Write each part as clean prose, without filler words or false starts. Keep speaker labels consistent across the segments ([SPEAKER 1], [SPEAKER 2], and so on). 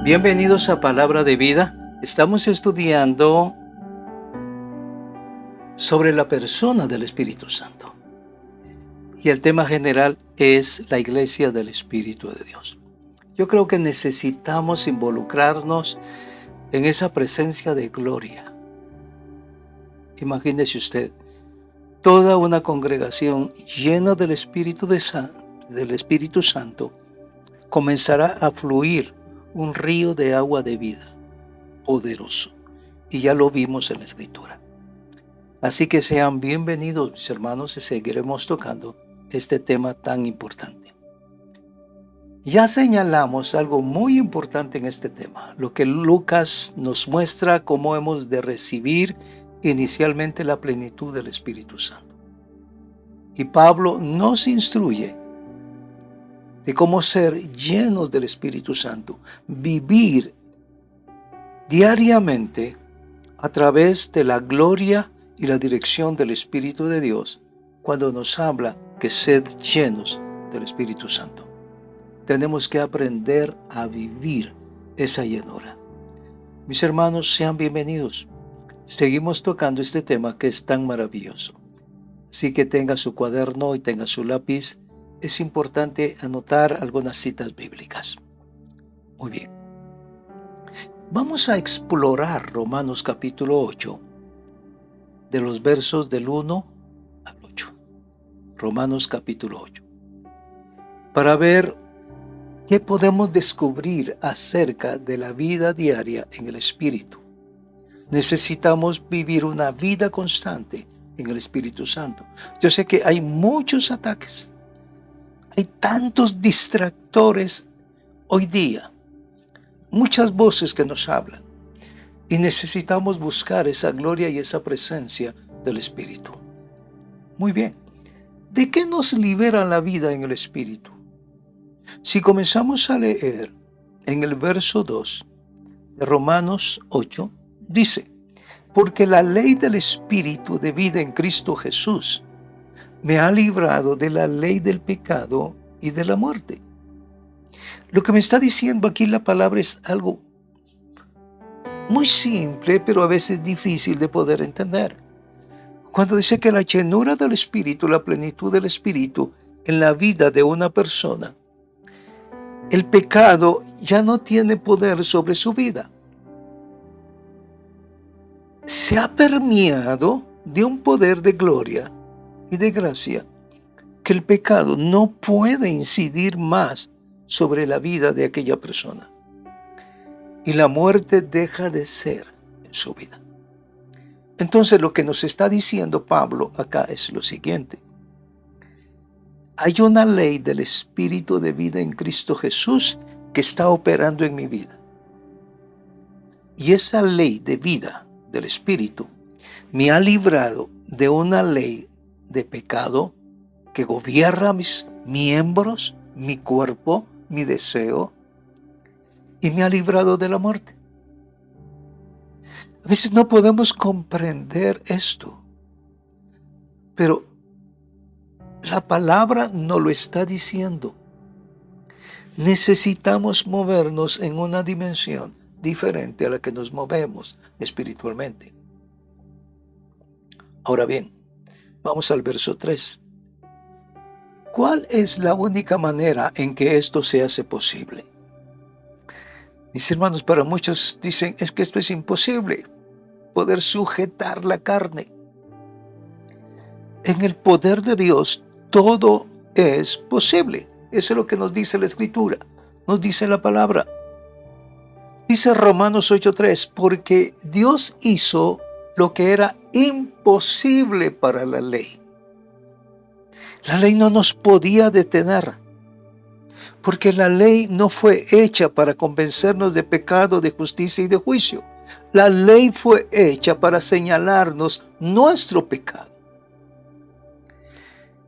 [SPEAKER 1] Bienvenidos a Palabra de Vida. Estamos estudiando sobre la persona del Espíritu Santo. Y el tema general es la Iglesia del Espíritu de Dios. Yo creo que necesitamos involucrarnos en esa presencia de gloria. Imagínese usted, toda una congregación llena del Espíritu Santo comenzará a fluir un río de agua de vida, poderoso. Y ya lo vimos en la Escritura. Así que sean bienvenidos, mis hermanos, y seguiremos tocando este tema tan importante. Ya señalamos algo muy importante en este tema, lo que Lucas nos muestra cómo hemos de recibir inicialmente la plenitud del Espíritu Santo. Y Pablo nos instruye de cómo ser llenos del Espíritu Santo, vivir diariamente a través de la gloria y la dirección del Espíritu de Dios, cuando nos habla que sed llenos del Espíritu Santo. Tenemos que aprender a vivir esa llenura. Mis hermanos, sean bienvenidos. Seguimos tocando este tema que es tan maravilloso. Así que tenga su cuaderno y tenga su lápiz. Es importante anotar algunas citas bíblicas. Muy bien. Vamos a explorar Romanos capítulo 8, de los versos del 1 al 8. Romanos capítulo 8. Para ver qué podemos descubrir acerca de la vida diaria en el Espíritu. Necesitamos vivir una vida constante en el Espíritu Santo. Yo sé que hay muchos ataques. Hay tantos distractores hoy día, muchas voces que nos hablan, y necesitamos buscar esa gloria y esa presencia del Espíritu. Muy bien, ¿de qué nos libera la vida en el Espíritu? Si comenzamos a leer en el verso 2 de Romanos 8, dice: porque la ley del Espíritu de vida en Cristo Jesús me ha librado de la ley del pecado y de la muerte. Lo que me está diciendo aquí la palabra es algo muy simple, pero a veces difícil de poder entender. Cuando dice que la llenura del Espíritu, la plenitud del Espíritu en la vida de una persona, el pecado ya no tiene poder sobre su vida. Se ha permeado de un poder de gloria y de gracia, que el pecado no puede incidir más sobre la vida de aquella persona. Y la muerte deja de ser en su vida. Entonces lo que nos está diciendo Pablo acá es lo siguiente. Hay una ley del Espíritu de vida en Cristo Jesús que está operando en mi vida. Y esa ley de vida del Espíritu me ha librado de una ley de pecado que gobierna mis miembros, mi cuerpo, mi deseo, y me ha librado de la muerte. A veces no podemos comprender esto, pero la palabra nos lo está diciendo. Necesitamos movernos en una dimensión diferente a la que nos movemos espiritualmente. Ahora bien, vamos al verso 3. ¿Cuál es la única manera en que esto se hace posible? Mis hermanos, para muchos dicen, es que esto es imposible, poder sujetar la carne. En el poder de Dios, todo es posible. Eso es lo que nos dice la Escritura, nos dice la palabra. Dice Romanos 8:3, porque Dios hizo lo que era imposible para la ley. La ley no nos podía detener, porque la ley no fue hecha para convencernos de pecado, de justicia y de juicio. La ley fue hecha para señalarnos nuestro pecado.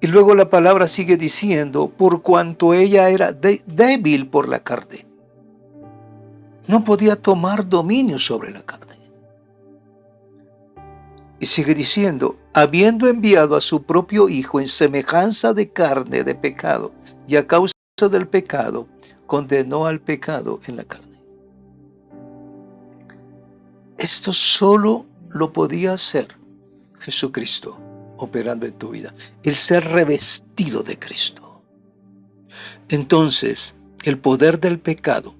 [SPEAKER 1] Y luego la palabra sigue diciendo, por cuanto ella era débil por la carne. No podía tomar dominio sobre la carne. Y sigue diciendo, habiendo enviado a su propio Hijo en semejanza de carne de pecado, y a causa del pecado, condenó al pecado en la carne. Esto solo lo podía hacer Jesucristo operando en tu vida. El ser revestido de Cristo. Entonces, el poder del pecado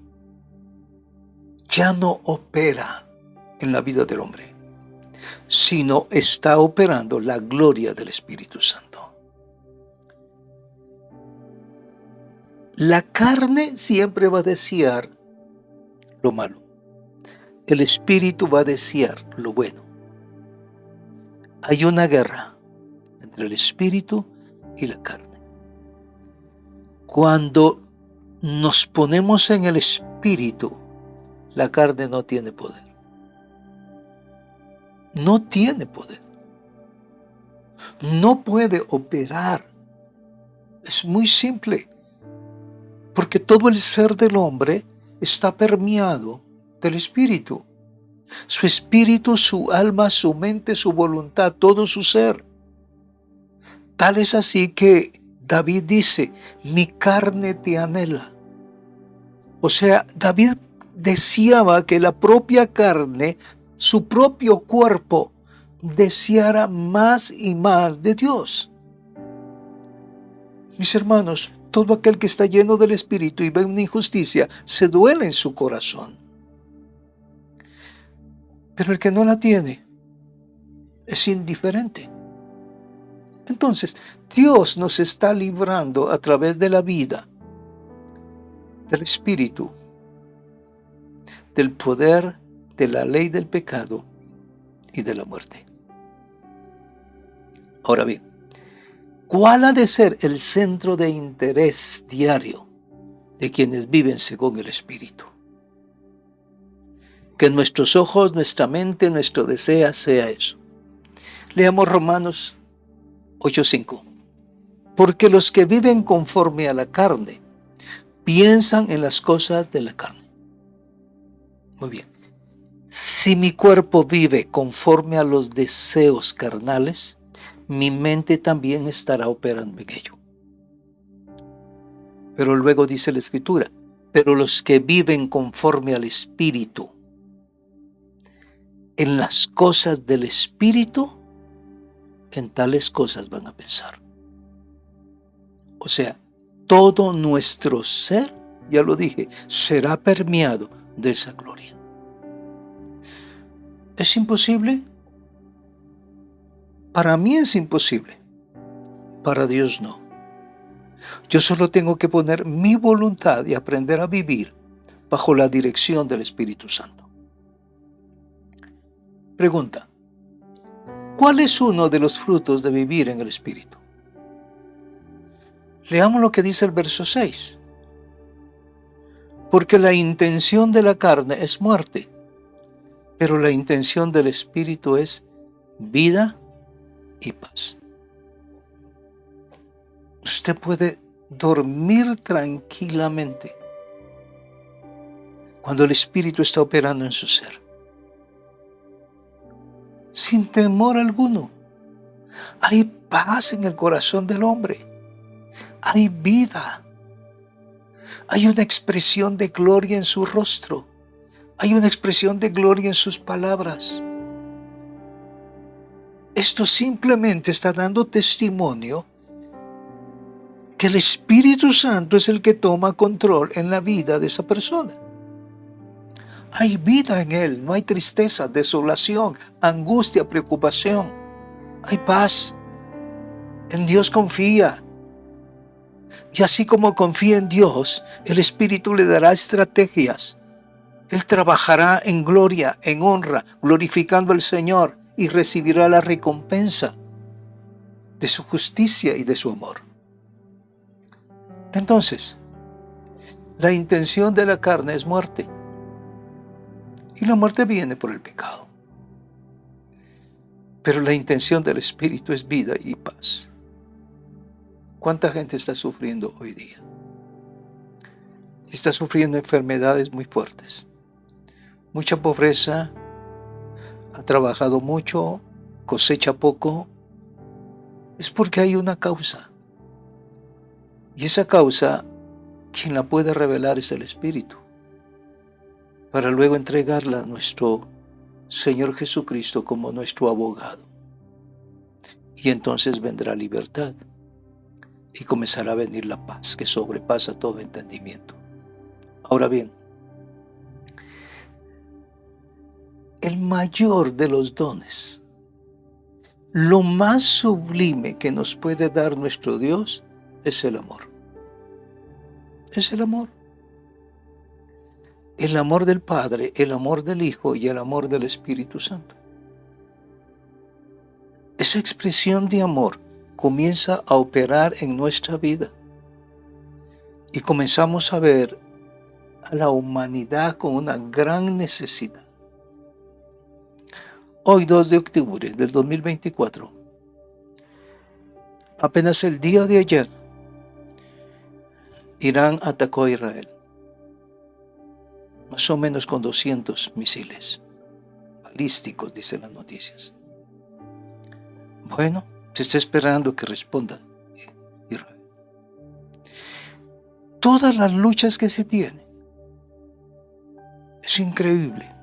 [SPEAKER 1] ya no opera en la vida del hombre, sino está operando la gloria del Espíritu Santo. La carne siempre va a desear lo malo. El Espíritu va a desear lo bueno. Hay una guerra entre el Espíritu y la carne. Cuando nos ponemos en el Espíritu, la carne no tiene poder. No tiene poder. No puede operar. Es muy simple. Porque todo el ser del hombre está permeado del Espíritu. Su espíritu, su alma, su mente, su voluntad, todo su ser. Tal es así que David dice, mi carne te anhela. O sea, David deseaba que la propia carne, su propio cuerpo, deseara más y más de Dios. Mis hermanos, todo aquel que está lleno del Espíritu y ve una injusticia, se duele en su corazón. Pero el que no la tiene es indiferente. Entonces, Dios nos está librando a través de la vida, del Espíritu, del poder de la ley del pecado y de la muerte. Ahora bien, ¿cuál ha de ser el centro de interés diario de quienes viven según el Espíritu? Que nuestros ojos, nuestra mente, nuestro deseo sea eso. Leamos Romanos 8:5. Porque los que viven conforme a la carne, piensan en las cosas de la carne. Muy bien. Si mi cuerpo vive conforme a los deseos carnales, mi mente también estará operando en ello. Pero luego dice la Escritura, pero los que viven conforme al Espíritu, en las cosas del Espíritu, en tales cosas van a pensar. O sea, todo nuestro ser, ya lo dije, será permeado de esa gloria. ¿Es imposible? Para mí es imposible. Para Dios no. Yo solo tengo que poner mi voluntad y aprender a vivir bajo la dirección del Espíritu Santo. Pregunta: ¿cuál es uno de los frutos de vivir en el Espíritu? Leamos lo que dice el verso 6. Porque la intención de la carne es muerte, pero la intención del Espíritu es vida y paz. Usted puede dormir tranquilamente cuando el Espíritu está operando en su ser, sin temor alguno. Hay paz en el corazón del hombre. Hay vida. Hay una expresión de gloria en su rostro. Hay una expresión de gloria en sus palabras. Esto simplemente está dando testimonio que el Espíritu Santo es el que toma control en la vida de esa persona. Hay vida en él, no hay tristeza, desolación, angustia, preocupación. Hay paz. En Dios confía. Y así como confía en Dios, el Espíritu le dará estrategias. Él trabajará en gloria, en honra, glorificando al Señor, y recibirá la recompensa de su justicia y de su amor. Entonces, la intención de la carne es muerte. Y la muerte viene por el pecado. Pero la intención del Espíritu es vida y paz. ¿Cuánta gente está sufriendo hoy día? Está sufriendo enfermedades muy fuertes. Mucha pobreza, ha trabajado mucho, cosecha poco. Es porque hay una causa. Y esa causa, quien la puede revelar es el Espíritu, para luego entregarla a nuestro Señor Jesucristo como nuestro abogado. Y entonces vendrá libertad y comenzará a venir la paz que sobrepasa todo entendimiento. Ahora bien, el mayor de los dones, lo más sublime que nos puede dar nuestro Dios es el amor. Es el amor. El amor del Padre, el amor del Hijo y el amor del Espíritu Santo. Esa expresión de amor comienza a operar en nuestra vida y comenzamos a ver a la humanidad con una gran necesidad. Hoy, 2 de octubre del 2024, apenas el día de ayer, Irán atacó a Israel, más o menos con 200 misiles balísticos, dicen las noticias. Bueno, se está esperando que responda Israel. Todas las luchas que se tienen, es increíble,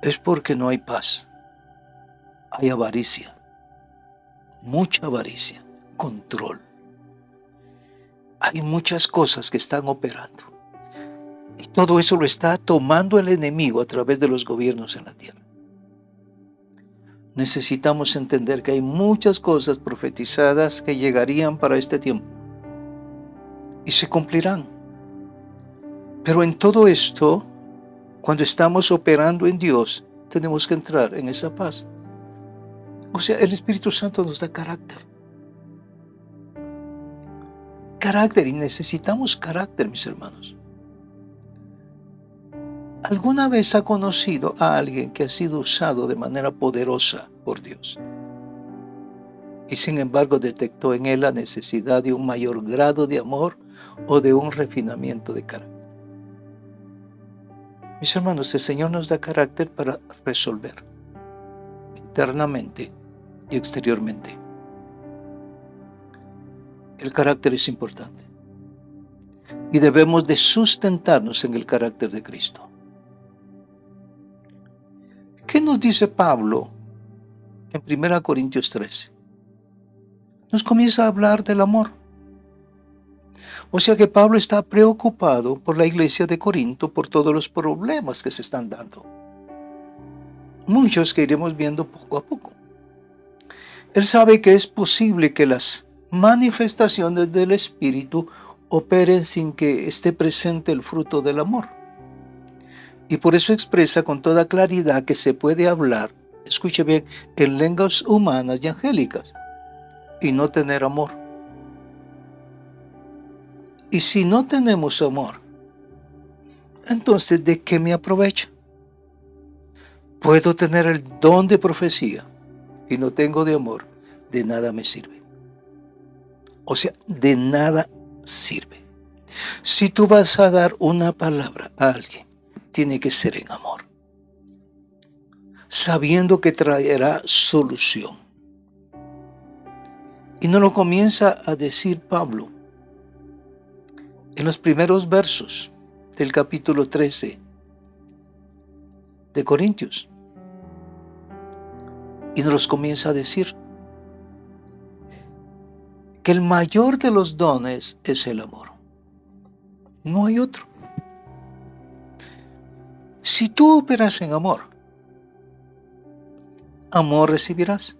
[SPEAKER 1] es porque no hay paz. Hay avaricia, mucha avaricia, control. Hay muchas cosas que están operando. Y todo eso lo está tomando el enemigo a través de los gobiernos en la tierra. Necesitamos entender que hay muchas cosas profetizadas que llegarían para este tiempo. Y se cumplirán. Pero en todo esto, cuando estamos operando en Dios, tenemos que entrar en esa paz. O sea, el Espíritu Santo nos da carácter. Carácter, y necesitamos carácter, mis hermanos. ¿Alguna vez ha conocido a alguien que ha sido usado de manera poderosa por Dios y sin embargo detectó en él la necesidad de un mayor grado de amor o de un refinamiento de carácter? Mis hermanos, el Señor nos da carácter para resolver internamente y exteriormente. El carácter es importante y debemos de sustentarnos en el carácter de Cristo. ¿Qué nos dice Pablo en 1 Corintios 13? Nos comienza a hablar del amor. O sea que Pablo está preocupado por la iglesia de Corinto, por todos los problemas que se están dando. Muchos que iremos viendo poco a poco. Él sabe que es posible que las manifestaciones del Espíritu operen sin que esté presente el fruto del amor. Y por eso expresa con toda claridad que se puede hablar, escuche bien, en lenguas humanas y angélicas, y no tener amor. Y si no tenemos amor, entonces ¿de qué me aprovecha? Puedo tener el don de profecía y no tengo de amor, de nada me sirve. O sea, de nada sirve. Si tú vas a dar una palabra a alguien, tiene que ser en amor, sabiendo que traerá solución. Y nos lo comienza a decir Pablo en los primeros versos del capítulo 13 de Corintios. Y nos los comienza a decir que el mayor de los dones es el amor. No hay otro. Si tú operas en amor, amor recibirás.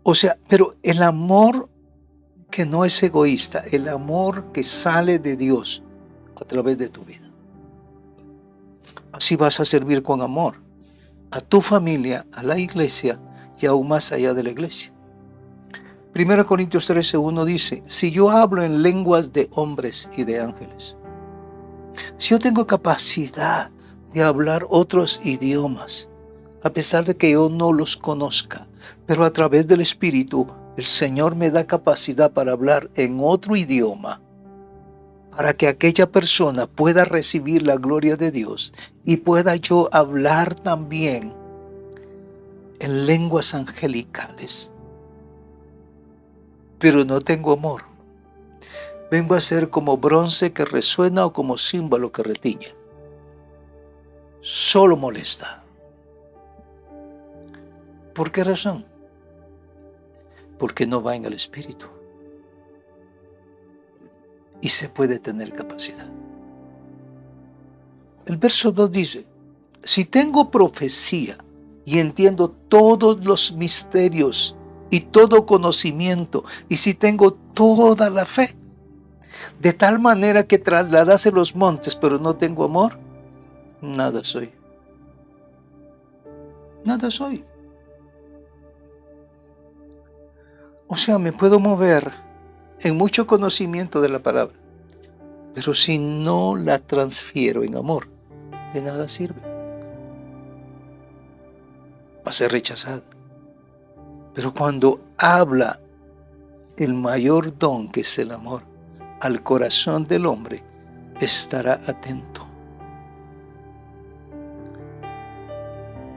[SPEAKER 1] O sea, pero el amor que no es egoísta, el amor que sale de Dios a través de tu vida. Así vas a servir con amor a tu familia, a la iglesia y aún más allá de la iglesia. 1 Corintios 13:1 dice, si yo hablo en lenguas de hombres y de ángeles, si yo tengo capacidad de hablar otros idiomas, a pesar de que yo no los conozca, pero a través del Espíritu, el Señor me da capacidad para hablar en otro idioma, para que aquella persona pueda recibir la gloria de Dios y pueda yo hablar también en lenguas angelicales. Pero no tengo amor. Vengo a ser como bronce que resuena o como címbalo que retiñe. solo molesta. ¿Por qué razón? Porque no va en el Espíritu. Y se puede tener capacidad. El verso 2 dice, si tengo profecía y entiendo todos los misterios y todo conocimiento, y si tengo toda la fe, de tal manera que trasladase los montes, pero no tengo amor, nada soy. Nada soy. O sea, me puedo mover en mucho conocimiento de la palabra, pero si no la transfiero en amor, de nada sirve. Va a ser rechazada. Pero cuando habla el mayor don, que es el amor, al corazón del hombre, estará atento.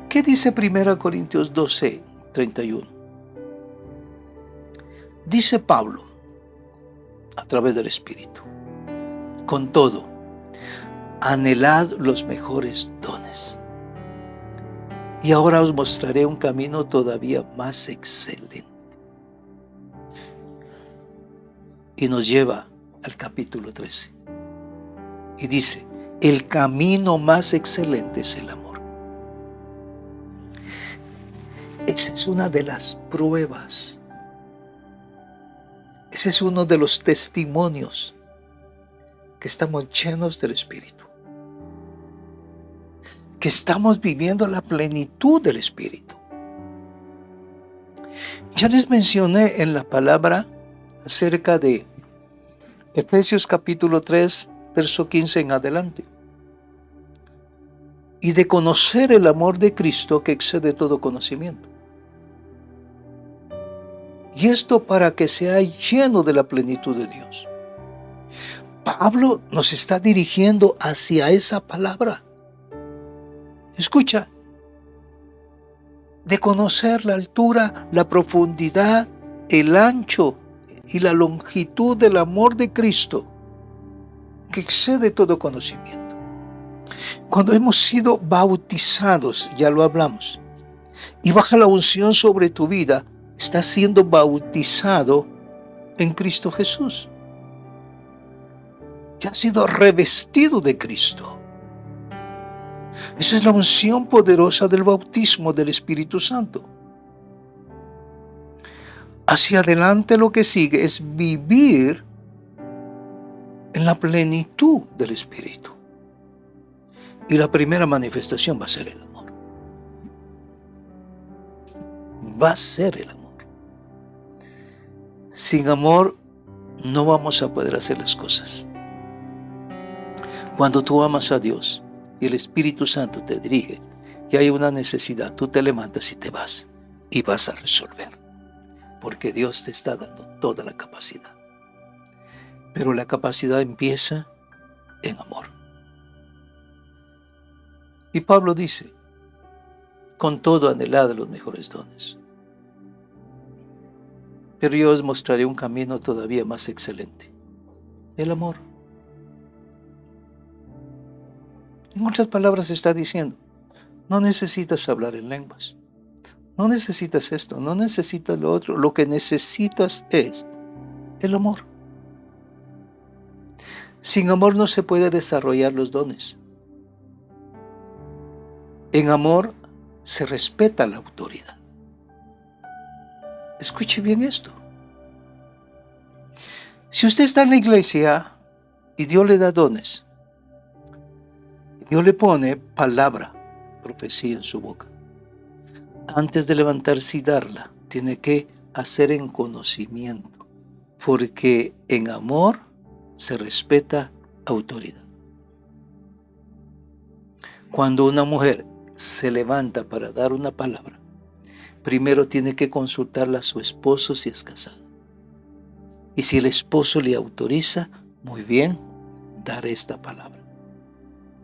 [SPEAKER 1] ¿Qué dice 1 Corintios 12, 31? Dice Pablo, a través del Espíritu, con todo, anhelad los mejores dones. Y ahora os mostraré un camino todavía más excelente. Y nos lleva al capítulo 13. Y dice, el camino más excelente es el amor. Esa es una de las pruebas. Ese es uno de los testimonios que estamos llenos del Espíritu. Que estamos viviendo la plenitud del Espíritu. Ya les mencioné en la palabra acerca de Efesios capítulo 3, verso 15 en adelante. Y de conocer el amor de Cristo que excede todo conocimiento. Y esto para que sea lleno de la plenitud de Dios. Pablo nos está dirigiendo hacia esa palabra. Escucha. De conocer la altura, la profundidad, el ancho y la longitud del amor de Cristo, que excede todo conocimiento. Cuando hemos sido bautizados, ya lo hablamos, y baja la unción sobre tu vida, estás siendo bautizado en Cristo Jesús. Ya has sido revestido de Cristo. Esa es la unción poderosa del bautismo del Espíritu Santo. Hacia adelante lo que sigue es vivir en la plenitud del Espíritu. Y la primera manifestación va a ser el amor. Va a ser el amor. Sin amor no vamos a poder hacer las cosas. Cuando tú amas a Dios y el Espíritu Santo te dirige y hay una necesidad, tú te levantas y te vas y vas a resolver. Porque Dios te está dando toda la capacidad. Pero la capacidad empieza en amor. Y Pablo dice, con todo anhelad los mejores dones. Pero yo os mostraré un camino todavía más excelente. El amor. En otras palabras está diciendo, no necesitas hablar en lenguas. No necesitas esto, no necesitas lo otro. Lo que necesitas es el amor. Sin amor no se puede desarrollar los dones. En amor se respeta la autoridad. Escuche bien esto. Si usted está en la iglesia y Dios le da dones, Dios le pone palabra, profecía en su boca. Antes de levantarse y darla, tiene que hacer en conocimiento, porque en amor se respeta autoridad. Cuando una mujer se levanta para dar una palabra, primero tiene que consultarla a su esposo si es casado. Y si el esposo le autoriza, muy bien, dar esta palabra.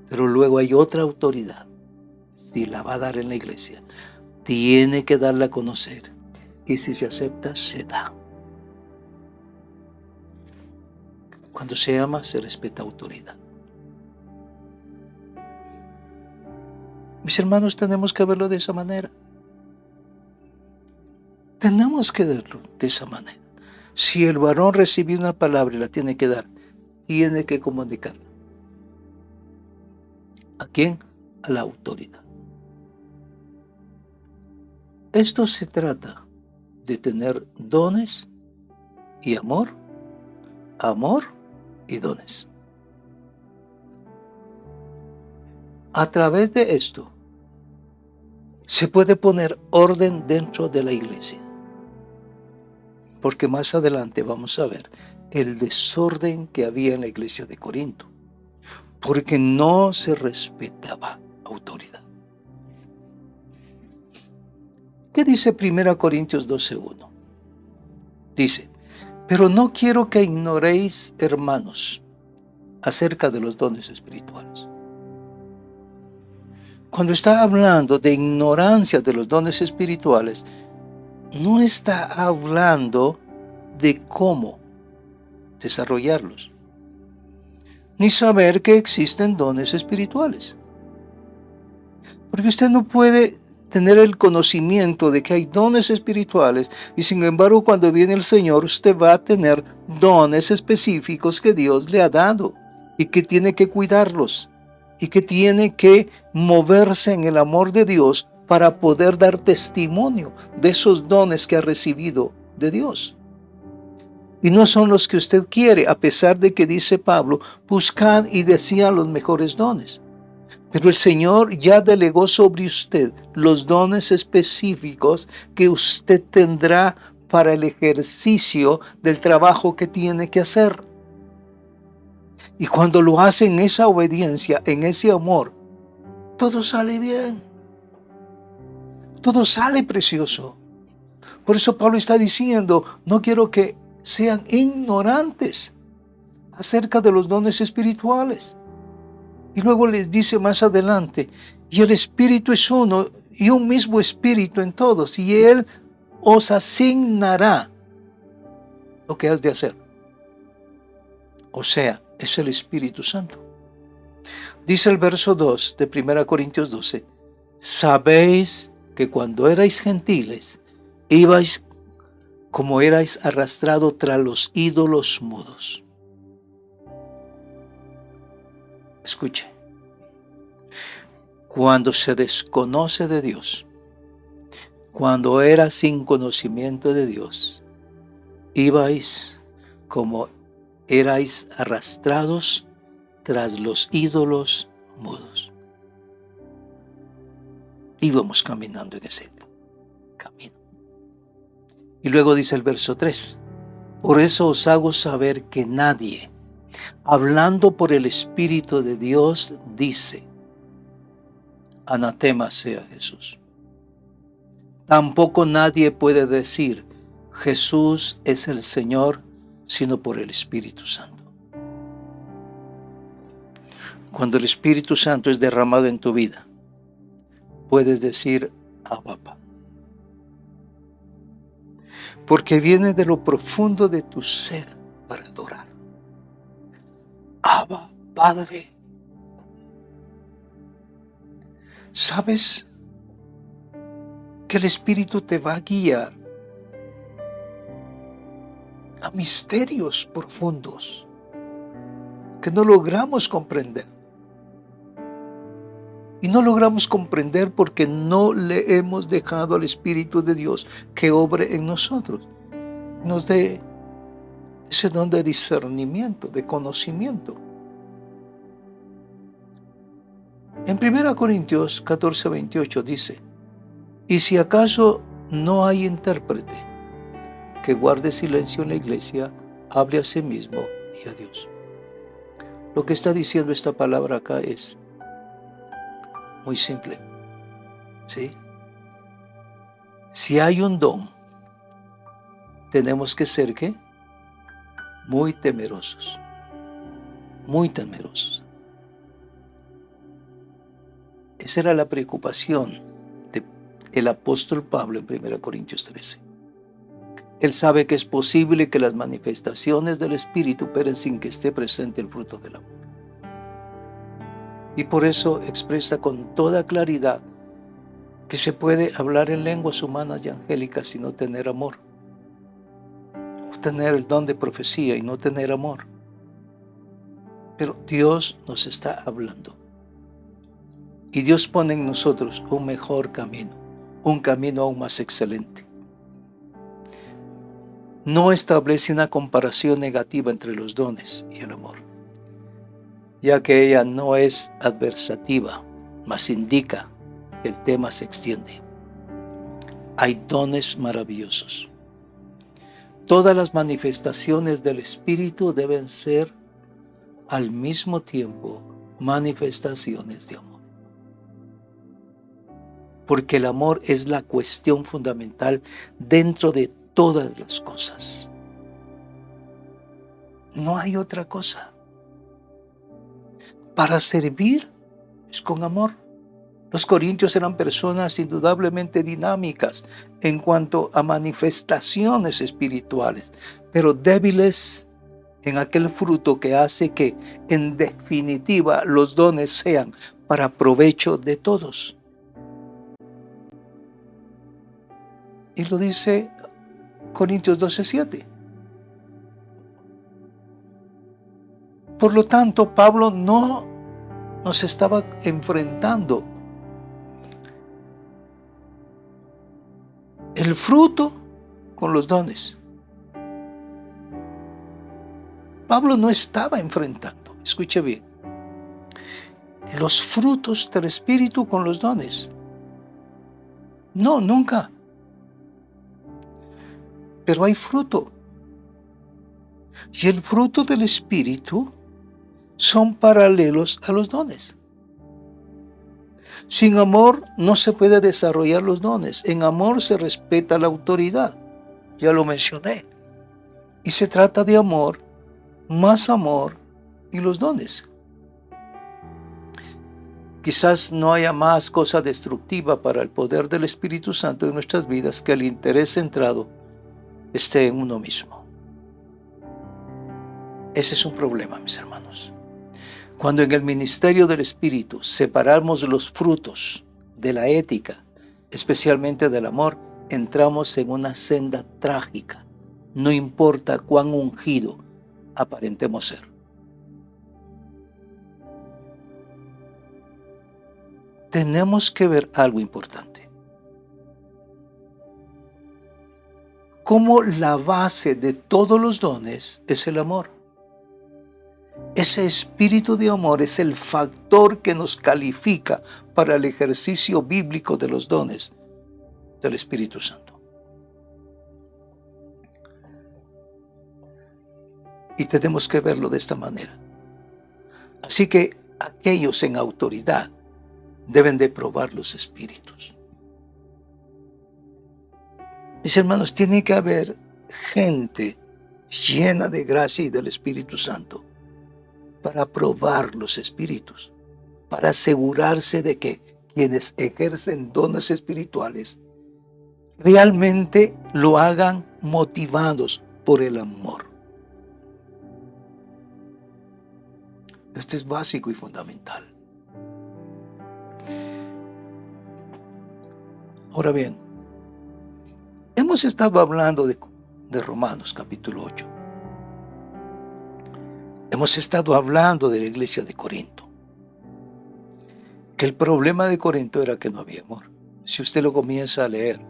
[SPEAKER 1] Pero luego hay otra autoridad, si la va a dar en la iglesia, tiene que darla a conocer. Y si se acepta, se da. Cuando se ama, se respeta autoridad. Mis hermanos, tenemos que verlo de esa manera. Tenemos que verlo de esa manera. Si el varón recibe una palabra y la tiene que dar, tiene que comunicarla. ¿A quién? A la autoridad. Esto se trata de tener dones y amor y dones. A través de esto se puede poner orden dentro de la iglesia. Porque más adelante vamos a ver el desorden que había en la iglesia de Corinto. Porque no se respetaba autoridad. ¿Qué dice 1 Corintios 12:1? Dice, pero no quiero que ignoréis, hermanos, acerca de los dones espirituales. Cuando está hablando de ignorancia de los dones espirituales, no está hablando de cómo desarrollarlos, ni saber que existen dones espirituales. Porque usted no puede tener el conocimiento de que hay dones espirituales y sin embargo cuando viene el Señor usted va a tener dones específicos que Dios le ha dado y que tiene que cuidarlos y que tiene que moverse en el amor de Dios para poder dar testimonio de esos dones que ha recibido de Dios. Y no son los que usted quiere, a pesar de que dice Pablo, buscad y desead los mejores dones. Pero el Señor ya delegó sobre usted los dones específicos que usted tendrá para el ejercicio del trabajo que tiene que hacer. Y cuando lo hace en esa obediencia, en ese amor, todo sale bien. Todo sale precioso. Por eso Pablo está diciendo, no quiero que sean ignorantes acerca de los dones espirituales. Y luego les dice más adelante, y el Espíritu es uno y un mismo Espíritu en todos, y Él os asignará lo que has de hacer. O sea, es el Espíritu Santo. Dice el verso 2 de 1 Corintios 12, sabéis que cuando erais gentiles, ibais como erais arrastrado tras los ídolos mudos. Escuche, cuando se desconoce de Dios, cuando era sin conocimiento de Dios, ibais como erais arrastrados tras los ídolos mudos. Íbamos caminando en ese camino. Y luego dice el verso 3, por eso os hago saber que nadie, hablando por el Espíritu de Dios, dice, anatema sea Jesús. Tampoco nadie puede decir, Jesús es el Señor, sino por el Espíritu Santo. Cuando el Espíritu Santo es derramado en tu vida, puedes decir, Abba Padre. Porque viene de lo profundo de tu ser para adorar. Abba Padre. ¿Sabes que el Espíritu te va a guiar a misterios profundos que no logramos comprender? Y no logramos comprender porque no le hemos dejado al Espíritu de Dios que obre en nosotros. Nos dé ese don de discernimiento, de conocimiento. En 1 Corintios 14:28 dice, y si acaso no hay intérprete, que guarde silencio en la iglesia, hable a sí mismo y a Dios. Lo que está diciendo esta palabra acá es muy simple, ¿sí? Si hay un don, tenemos que ser, ¿qué? Muy temerosos, muy temerosos. Esa era la preocupación del apóstol Pablo en 1 Corintios 13. Él sabe que es posible que las manifestaciones del Espíritu operen sin que esté presente el fruto del amor. Y por eso expresa con toda claridad que se puede hablar en lenguas humanas y angélicas y no tener amor. O tener el don de profecía y no tener amor. Pero Dios nos está hablando. Y Dios pone en nosotros un mejor camino, un camino aún más excelente. No establece una comparación negativa entre los dones y el amor, ya que ella no es adversativa, mas indica que el tema se extiende. Hay dones maravillosos. Todas las manifestaciones del Espíritu deben ser al mismo tiempo manifestaciones de amor. Porque el amor es la cuestión fundamental dentro de todas las cosas. No hay otra cosa. Para servir es con amor. Los corintios eran personas indudablemente dinámicas en cuanto a manifestaciones espirituales, pero débiles en aquel fruto que hace que, en definitiva, los dones sean para provecho de todos. Y lo dice Corintios 12:7. Por lo tanto, Pablo no nos estaba enfrentando el fruto con los dones. Pablo no estaba enfrentando, escuche bien, los frutos del Espíritu con los dones. No, nunca. Pero hay fruto. Y el fruto del Espíritu son paralelos a los dones. Sin amor no se puede desarrollar los dones. En amor se respeta la autoridad. Ya lo mencioné. Y se trata de amor, más amor y los dones. Quizás no haya más cosa destructiva para el poder del Espíritu Santo en nuestras vidas que el interés centrado esté en uno mismo. Ese es un problema, mis hermanos. Cuando en el ministerio del Espíritu separamos los frutos de la ética, especialmente del amor, entramos en una senda trágica, no importa cuán ungido aparentemos ser. Tenemos que ver algo importante. Cómo la base de todos los dones es el amor. Ese espíritu de amor es el factor que nos califica para el ejercicio bíblico de los dones del Espíritu Santo. Y tenemos que verlo de esta manera. Así que aquellos en autoridad deben de probar los espíritus. Mis hermanos, tiene que haber gente llena de gracia y del Espíritu Santo para probar los espíritus, para asegurarse de que quienes ejercen dones espirituales realmente lo hagan motivados por el amor. Esto es básico y fundamental. Ahora bien, hemos estado hablando de Romanos capítulo 8. Hemos estado hablando de la iglesia de Corinto. Que el problema de Corinto era que no había amor. Si usted lo comienza a leer,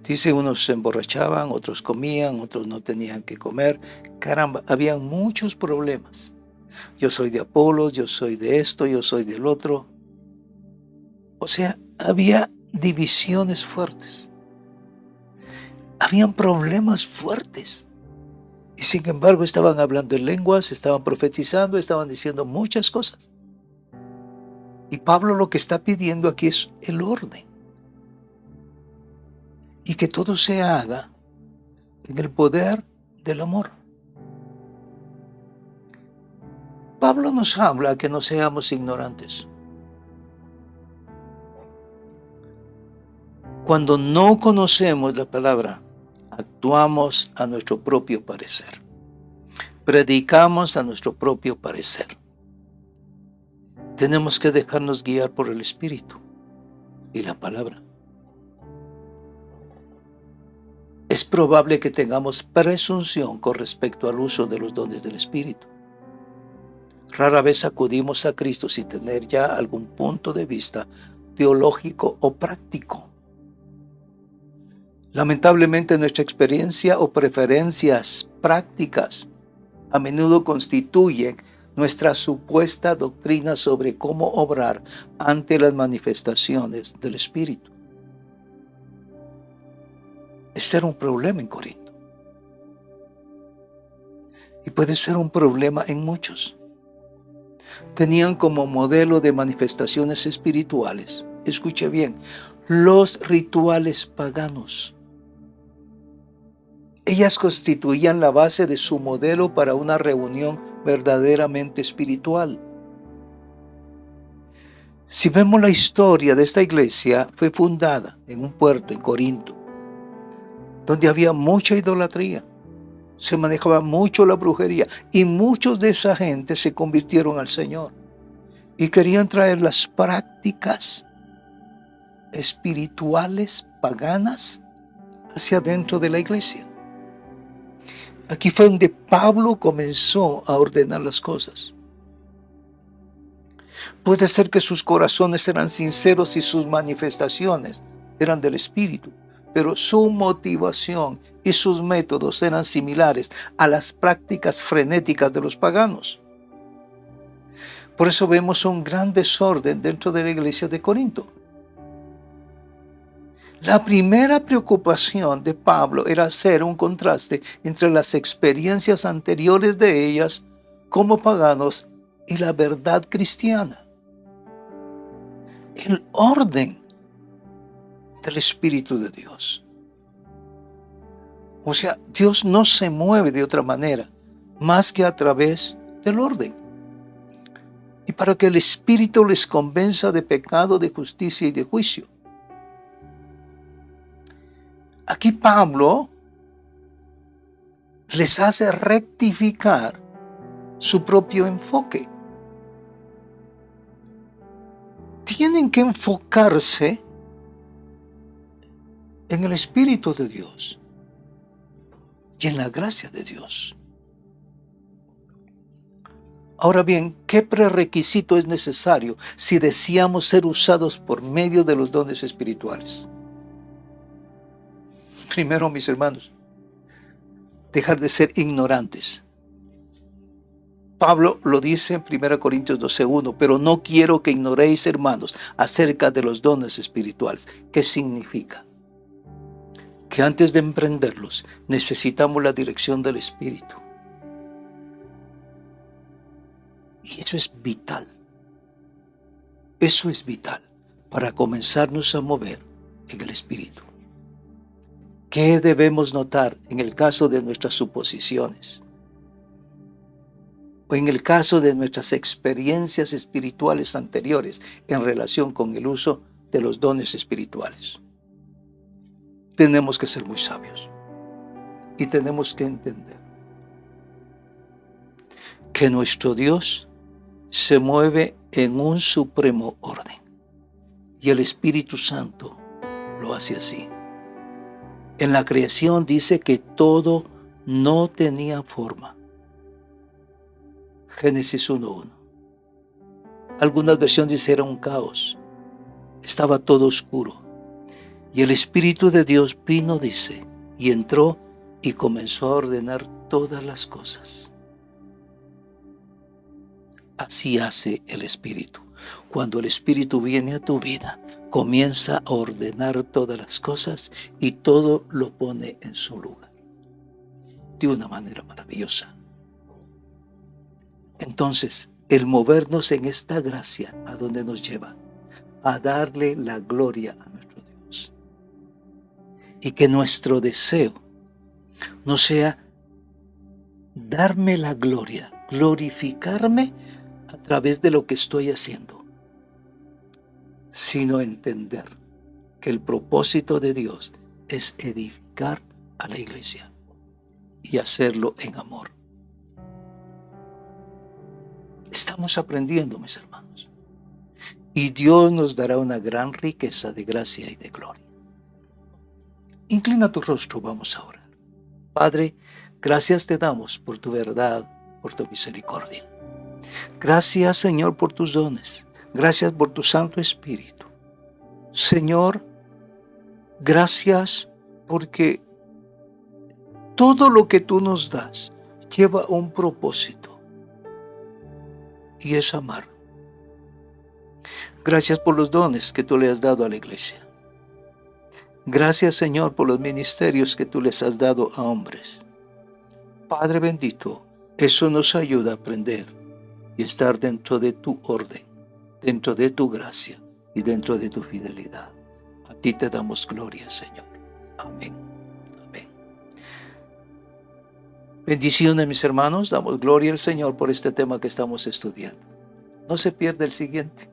[SPEAKER 1] dice, unos se emborrachaban, otros comían, otros no tenían que comer. Caramba, había muchos problemas. Yo soy de Apolos, yo soy de esto, yo soy del otro. O sea, había divisiones fuertes. Habían problemas fuertes. Y sin embargo estaban hablando en lenguas, estaban profetizando, estaban diciendo muchas cosas. Y Pablo lo que está pidiendo aquí es el orden. Y que todo se haga en el poder del amor. Pablo nos habla que no seamos ignorantes. Cuando no conocemos la palabra, actuamos a nuestro propio parecer. Predicamos a nuestro propio parecer. Tenemos que dejarnos guiar por el Espíritu y la palabra. Es probable que tengamos presunción con respecto al uso de los dones del Espíritu. Rara vez acudimos a Cristo sin tener ya algún punto de vista teológico o práctico. Lamentablemente, nuestra experiencia o preferencias prácticas a menudo constituyen nuestra supuesta doctrina sobre cómo obrar ante las manifestaciones del Espíritu. Este era un problema en Corinto. Y puede ser un problema en muchos. Tenían como modelo de manifestaciones espirituales, escuche bien, los rituales paganos. Ellas constituían la base de su modelo para una reunión verdaderamente espiritual. Si vemos la historia de esta iglesia, fue fundada en un puerto en Corinto, donde había mucha idolatría, se manejaba mucho la brujería y muchos de esa gente se convirtieron al Señor y querían traer las prácticas espirituales paganas hacia dentro de la iglesia. Aquí fue donde Pablo comenzó a ordenar las cosas. Puede ser que sus corazones eran sinceros y sus manifestaciones eran del Espíritu, pero su motivación y sus métodos eran similares a las prácticas frenéticas de los paganos. Por eso vemos un gran desorden dentro de la iglesia de Corinto. La primera preocupación de Pablo era hacer un contraste entre las experiencias anteriores de ellas como paganos y la verdad cristiana. El orden del Espíritu de Dios. O sea, Dios no se mueve de otra manera más que a través del orden. Y para que el Espíritu les convenza de pecado, de justicia y de juicio. Aquí Pablo les hace rectificar su propio enfoque. Tienen que enfocarse en el Espíritu de Dios y en la gracia de Dios. Ahora bien, ¿qué prerequisito es necesario si deseamos ser usados por medio de los dones espirituales? Primero, mis hermanos, dejar de ser ignorantes. Pablo lo dice en 1 Corintios 12:1, pero no quiero que ignoréis, hermanos, acerca de los dones espirituales. ¿Qué significa? Que antes de emprenderlos, necesitamos la dirección del Espíritu. Y eso es vital. Eso es vital para comenzarnos a mover en el Espíritu. ¿Qué debemos notar en el caso de nuestras suposiciones? O en el caso de nuestras experiencias espirituales anteriores en relación con el uso de los dones espirituales. Tenemos que ser muy sabios y tenemos que entender que nuestro Dios se mueve en un supremo orden y el Espíritu Santo lo hace así. En la creación dice que todo no tenía forma. Génesis 1:1. Algunas versiones dicen era un caos. Estaba todo oscuro. Y el Espíritu de Dios vino, dice, y entró y comenzó a ordenar todas las cosas. Así hace el Espíritu. Cuando el Espíritu viene a tu vida, comienza a ordenar todas las cosas y todo lo pone en su lugar. De una manera maravillosa. Entonces, el movernos en esta gracia, ¿a dónde nos lleva? A darle la gloria a nuestro Dios. Y que nuestro deseo no sea darme la gloria, glorificarme a través de lo que estoy haciendo, sino entender que el propósito de Dios es edificar a la iglesia y hacerlo en amor. Estamos aprendiendo, mis hermanos. y Dios nos dará una gran riqueza de gracia y de gloria. Inclina tu rostro, vamos a orar. Padre, gracias te damos por tu verdad, por tu misericordia. Gracias, Señor, por tus dones. Gracias por tu Santo Espíritu. Señor, gracias porque todo lo que tú nos das lleva un propósito y es amar. Gracias por los dones que tú le has dado a la iglesia. Gracias, Señor, por los ministerios que tú les has dado a hombres. Padre bendito, eso nos ayuda a aprender y estar dentro de tu orden, dentro de tu gracia y dentro de tu fidelidad. A ti te damos gloria, Señor. Amén. Amén. Bendiciones, mis hermanos. Damos gloria al Señor por este tema que estamos estudiando. No se pierda el siguiente.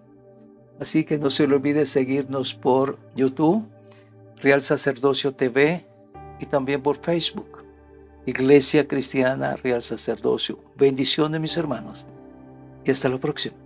[SPEAKER 1] Así que no se le olvide seguirnos por YouTube, Real Sacerdocio TV, y también por Facebook, Iglesia Cristiana Real Sacerdocio. Bendiciones, mis hermanos, y hasta la próxima.